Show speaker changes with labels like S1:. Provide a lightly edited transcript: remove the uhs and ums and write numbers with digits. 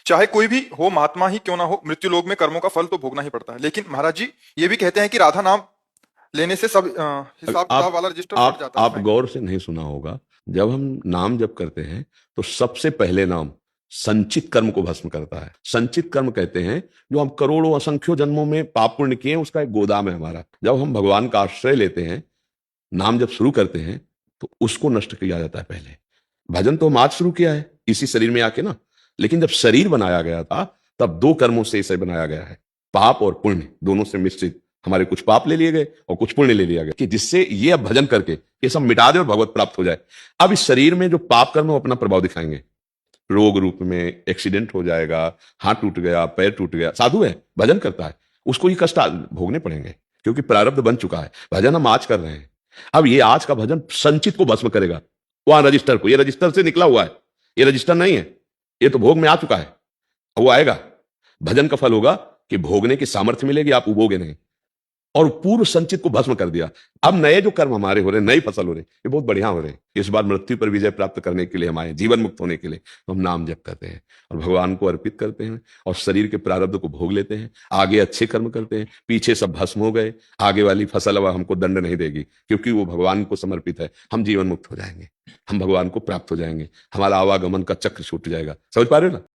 S1: चाहे कोई भी हो, महात्मा ही क्यों ना हो, मृत्यु लोक में कर्मों का फल तो भोगना ही पड़ता है। लेकिन महाराज जी ये भी कहते हैं कि राधा नाम लेने से सब हिसाब किताब
S2: आप
S1: वाला रजिस्टर फट
S2: आप
S1: जाता है
S2: आप
S1: उसमें।
S2: गौर से नहीं सुना होगा। जब हम नाम जप करते हैं तो सबसे पहले नाम संचित कर्म को भस्म करता है। संचित कर्म कहते हैं जो हम करोड़ों असंख्यों जन्मों में पाप पुण्य किए हैं, उसका एक गोदाम है हमारा। जब हम भगवान का आश्रय लेते हैं, नाम जब शुरू करते हैं, तो उसको नष्ट किया जाता है पहले। भजन तो हम आज शुरू किया है इसी शरीर में आके ना, लेकिन जब शरीर बनाया गया था तब दो कर्मों से इसे बनाया गया है, पाप और पुण्य दोनों से मिश्रित। हमारे कुछ पाप ले लिए गए और कुछ पुण्य ले लिया गया, कि जिससे ये अब भजन करके ये सब मिटा दे और भगवत प्राप्त हो जाए। अब इस शरीर में जो पाप कर्म वो अपना प्रभाव दिखाएंगे, रोग रूप में एक्सीडेंट हो जाएगा, हाथ टूट गया, पैर टूट गया। साधु है, भजन करता है, उसको ये कष्ट भोगने पड़ेंगे क्योंकि प्रारब्ध बन चुका है। भजन हम आज कर रहे हैं। अब ये आज का भजन संचित को भस्म करेगा, वहां रजिस्टर को। ये रजिस्टर से निकला हुआ है, ये रजिस्टर नहीं है, ये तो भोग में आ चुका है, वो आएगा। भजन का फल होगा कि भोगने की सामर्थ्य मिलेगी, आप उबोगे नहीं। और पूर्व संचित को भस्म कर दिया। अब नए जो कर्म हमारे हो रहे हैं, नई फसल हो रही है, ये बहुत बढ़िया हो रहे हैं। इस बार मृत्यु पर विजय प्राप्त करने के लिए हम आए, जीवन मुक्त होने के लिए। तो हम नाम जप करते हैं और भगवान को अर्पित करते हैं और शरीर के प्रारब्ध को भोग लेते हैं। आगे अच्छे कर्म करते हैं, पीछे सब भस्म हो गए। आगे वाली फसल अब हमको दंड नहीं देगी क्योंकि वो भगवान को समर्पित है। हम जीवन मुक्त हो जाएंगे, हम भगवान को प्राप्त हो जाएंगे, हमारा आवागमन का चक्र छूट जाएगा। समझ पा रहे हो ना?